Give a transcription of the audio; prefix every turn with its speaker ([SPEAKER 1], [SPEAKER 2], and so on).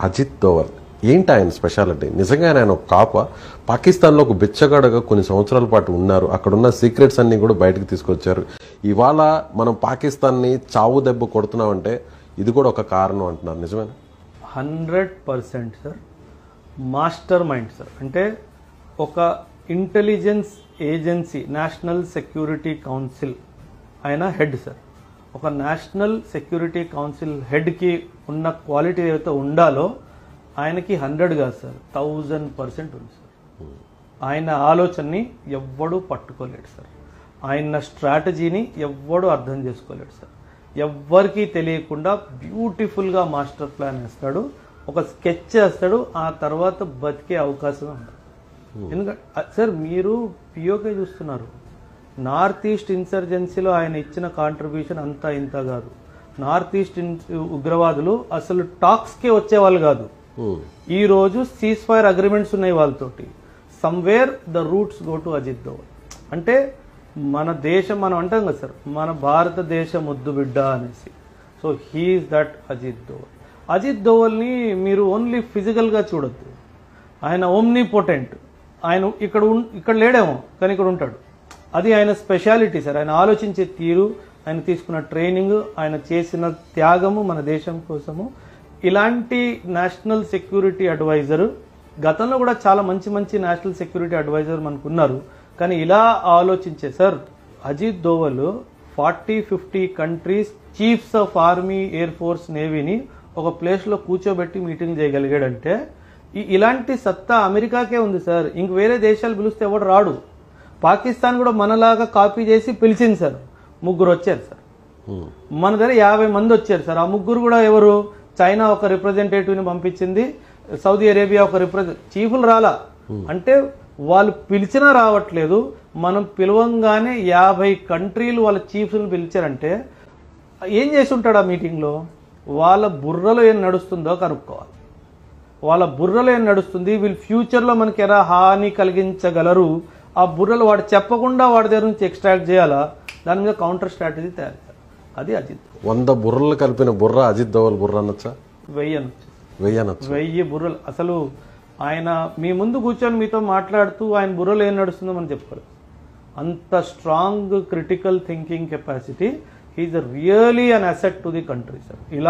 [SPEAKER 1] అజిత్ దోవల్ ఏంటి ఆయన స్పెషాలిటీ? నిజంగానే ఆయన ఒక కాప? పాకిస్తాన్లో ఒక బిచ్చగాడుగా కొన్ని సంవత్సరాల పాటు ఉన్నారు. అక్కడున్న సీక్రెట్స్ అన్ని కూడా బయటకు తీసుకొచ్చారు. ఇవాళ మనం పాకిస్తాన్ని చావు దెబ్బ కొడుతున్నామంటే ఇది కూడా ఒక కారణం అంటున్నారు. నిజమేనా?
[SPEAKER 2] 100% సార్. Master mind sir. అంటే ఒక intelligence agency, national security council ఆయన హెడ్ సార్. ఒక నేషనల్ సెక్యూరిటీ కౌన్సిల్ హెడ్కి ఉన్న క్వాలిటీ ఏదైతే ఉండాలో ఆయనకి 100 కాదు సార్, 1000% ఉంది సార్. ఆయన ఆలోచనని ఎవ్వడూ పట్టుకోలేడు సార్. ఆయన స్ట్రాటజీని ఎవ్వడూ అర్థం చేసుకోలేడు సార్. ఎవ్వరికీ తెలియకుండా బ్యూటిఫుల్గా మాస్టర్ ప్లాన్ వేస్తాడు, ఒక స్కెచ్ చేస్తాడు, ఆ తర్వాత బతికే అవకాశం ఉంటుంది. ఎందుకంటే సార్ మీరు పిఓకే చూస్తున్నారు, నార్త్ ఈస్ట్ ఇన్సర్జెన్సీలో ఆయన ఇచ్చిన కాంట్రిబ్యూషన్ అంతా ఇంత కాదు. నార్త్ ఈస్ట్ ఉగ్రవాదులు అసలు టాక్స్కే వచ్చేవాళ్ళు కాదు. ఈ రోజు సీజ్ ఫైర్ అగ్రిమెంట్స్ ఉన్నాయి వాళ్ళతోటి. Somewhere the roots go to Ajit Doval. అంటే మన దేశం, మనం అంటాం కదా సార్, మన భారతదేశ ముద్దు బిడ్డ అనేసి. So he's that Ajit Doval. Ajit దోవల్ని మీరు ఓన్లీ ఫిజికల్గా చూడొద్దు, ఆయన ఓమ్నీ పొటెంట్. ఆయన ఇక్కడ లేడేమో కానీ ఇక్కడ ఉంటాడు. అది ఆయన స్పెషాలిటీ సార్. ఆయన ఆలోచించే తీరు, ఆయన తీసుకున్న ట్రైనింగ్, ఆయన చేసిన త్యాగము మన దేశం కోసము. ఇలాంటి నేషనల్ సెక్యూరిటీ అడ్వైజర్ గతంలో కూడా చాలా మంచి మంచి నేషనల్ సెక్యూరిటీ అడ్వైజర్ మనకు ఉన్నారు. కానీ ఇలా ఆలోచించే sir Ajit Doval 40-50 countries chiefs of army, air force, నేవీని ఒక ప్లేస్లో కూర్చోబెట్టి మీటింగ్ చేయగలిగాడంటే ఇలాంటి సత్తా అమెరికాకే ఉంది సార్. ఇంక వేరే దేశాలు పిలిస్తే ఎవడు రాడు. పాకిస్తాన్ కూడా మనలాగా కాపీ చేసి పిలిచింది సార్. 3 వచ్చారు సార్. మన దగ్గర 50 మంది వచ్చారు సార్. ఆ 3 కూడా ఎవరు? చైనా ఒక రిప్రజెంటేటివ్ని పంపించింది, సౌదీ అరేబియా ఒక చీఫ్లు రాలా. అంటే వాళ్ళు పిలిచినా రావట్లేదు. మనం పిలవంగానే 50 కంట్రీలు వాళ్ళ చీఫ్లను పిలిచారంటే ఏం చేసి ఉంటాడు ఆ మీటింగ్లో? వాళ్ళ బుర్రలో ఏం నడుస్తుందో కనుక్కోవాలి. వాళ్ళ బుర్రలో ఏం నడుస్తుంది, వీళ్ళు ఫ్యూచర్లో మనకి ఎలా హాని కలిగించగలరు, ఆ బుర్రలు వాడు చెప్పకుండా వాడి దగ్గర నుంచి ఎక్స్ట్రాక్ట్ చేయాలా, దాని మీద కౌంటర్ స్ట్రాటజీ తయారు చేయాలి. అది అజిత్.
[SPEAKER 1] 100 బుర్రలు కలిపిన బుర్ర అజిత్ దోవల్ బుర్ర అనొచ్చా?
[SPEAKER 2] 1000 అనొచ్చు.
[SPEAKER 1] 1000
[SPEAKER 2] బుర్రలు. అసలు ఆయన మీ ముందు కూర్చొని మీతో మాట్లాడుతూ ఆయన బుర్రలో ఏం నడుస్తుందో మనం చెప్పుకోలేదు. అంత strong critical thinking capacity. He's really an asset to the country sir. ఇలా